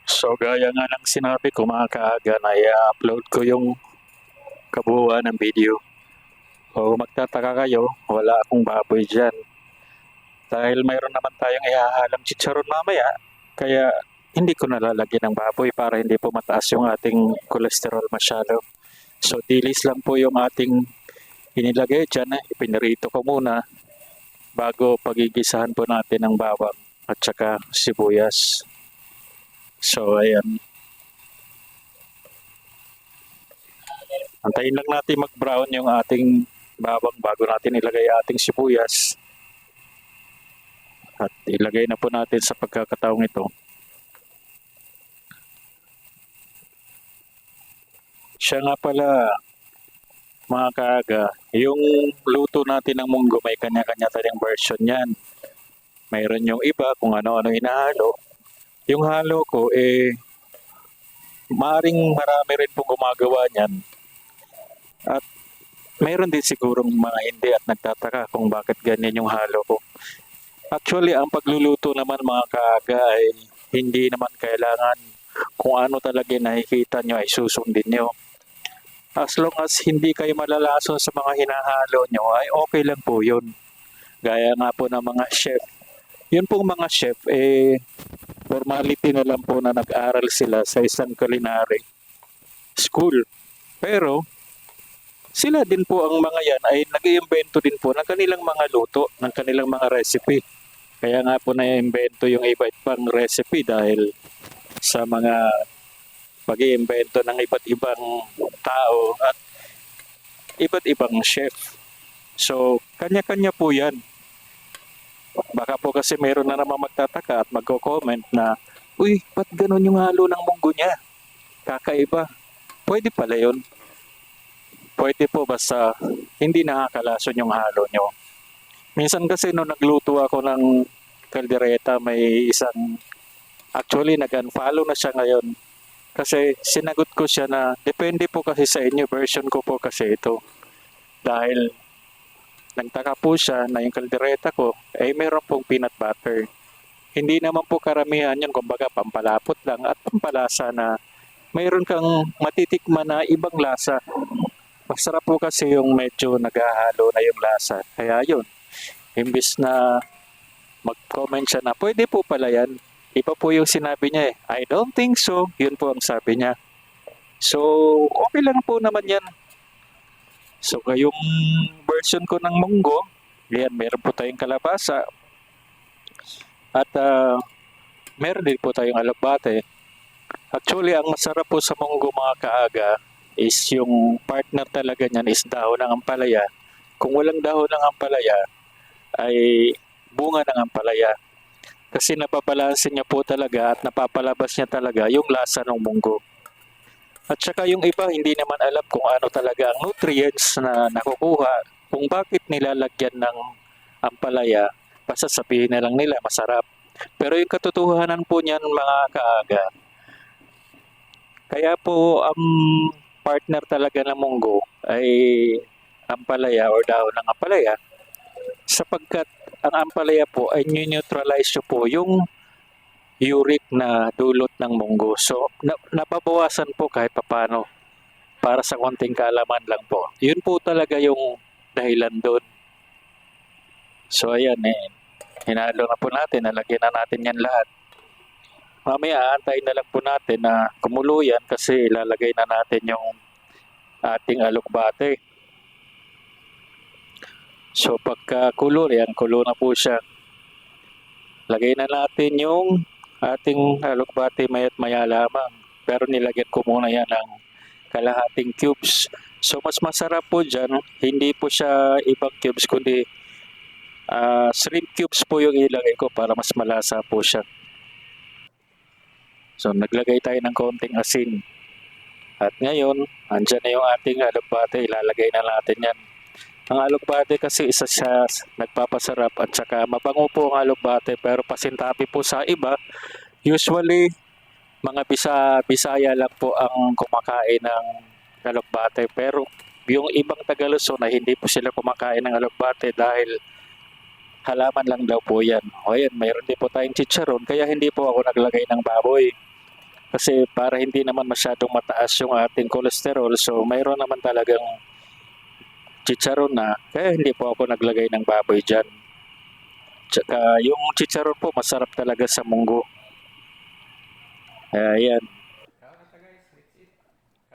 So gaya nga ng sinabi ko mga kaaga na i-upload ko yung kabuuan ng video. O magtataka kayo, wala akong baboy dyan. Dahil mayroon naman tayong ihahalang chicharon mamaya, kaya hindi ko nalalagyan ng baboy para hindi po mataas yung ating cholesterol masyado. So dilis lang po yung ating inilagay dyan. Ipinirito ko muna bago pagigisahan po natin ng bawang at saka sibuyas. So ayan. Antayin lang natin mag-brown yung ating bawang bago natin ilagay ating sibuyas. At ilagay na po natin sa pagkakataong ito. Siya nga pala, mga kaaga, yung luto natin ng munggo may kanya-kanya tayong version yan. Mayroon yung iba kung ano-ano inahalo. Yung halo ko, maaring marami rin pong gumagawa niyan. At mayroon din sigurong mga hindi at nagtataka kung bakit ganyan yung halo ko. Actually, ang pagluluto naman mga kaaga ay hindi naman kailangan kung ano talaga nakikita nyo ay susundin nyo. As long as hindi kayo malalason sa mga hinahalo nyo, ay okay lang po yun. Gaya nga po ng mga chef. Yun pong mga chef, formality na lang po na nag-aral sila sa isang culinary school. Pero, sila din po ang mga yan ay nag-iimbento din po ng kanilang mga luto, ng kanilang mga recipe. Kaya nga po na-imbento yung iba't ibang recipe dahil sa mga pag-iimbento ng iba't ibang tao at iba't ibang chef. So, kanya-kanya po yan. Baka po kasi meron na naman magtataka at magko-comment na, uy, ba't ganun yung halo ng munggo niya? Kakaiba. Pwede pala yun. Pwede po basta hindi nakakalason yung halo nyo. Minsan kasi nung nagluto ako ng kaldereta, may isang, actually nag-unfollow na siya ngayon. Kasi sinagot ko siya na depende po kasi sa inyo, version ko po kasi ito. Dahil nagtaka po siya na yung kaldereta ko ay meron pong peanut butter. Hindi naman po karamihan yun, kumbaga pampalapot lang at pampalasa na mayroon kang matitikman na ibang lasa. Masarap po kasi yung medyo naghahalo na yung lasa. Kaya yun, imbis na mag-comment siya na pwede po pala yan, iba po yung sinabi niya I don't think so. Yun po ang sabi niya. So, okay lang po naman yan. So, yung version ko ng munggo, yan, meron po tayong kalabasa. At meron din po tayong alabate. Actually, ang masarap po sa munggo mga kaaga is yung partner talaga niyan is dahon ng ampalaya. Kung walang dahon ng ampalaya, ay bunga ng ampalaya. Kasi napabalansin niya po talaga at napapalabas niya talaga yung lasa ng munggo. At saka yung iba hindi naman alam kung ano talaga ang nutrients na nakukuha, kung bakit nilalagyan ng ampalaya, basta sabihin na lang nila masarap. Pero yung katotohanan po niyan mga kaaga, kaya po ang partner talaga ng munggo ay ampalaya or dahon ng ampalaya sapagkat ang ampalaya po ay neutralize po yung uric na dulot ng munggo. So, nababawasan po kahit papano para sa konting kaalaman lang po. Yun po talaga yung dahilan doon. So, ayan hinalo na po natin, nalagyan na natin yan lahat. Mamaya, aantayin na lang po natin na kumulo yan kasi ilalagay na natin yung ating alokbate. So, pagka kulo na po siya. Lagay na natin yung ating alokbate maya't maya lamang. Pero nilagyan ko muna yan ng kalahating cubes. So, mas masarap po dyan, hindi po siya ibang cubes, kundi shrimp cubes po yung ilagay ko para mas malasa po siya. So, naglagay tayo ng konting asin. At ngayon, andyan na yung ating alokbate. Ilalagay na natin yan. Ang alokbate kasi isa siya nagpapasarap at saka mabango po ang alokbate pero pasintabi po sa iba. Usually, mga Bisaya lang po ang kumakain ng alokbate pero yung ibang Taga-Luzon na hindi po sila kumakain ng alokbate dahil halaman lang daw po yan. O yan, mayroon din po tayong chicharon kaya hindi po ako naglagay ng baboy. Kasi para hindi naman masyadong mataas yung ating cholesterol, so mayroon naman talagang chicharon na, kaya hindi po ako naglagay ng baboy dyan. Tsaka yung chicharon po masarap talaga sa munggo. Kaya yan.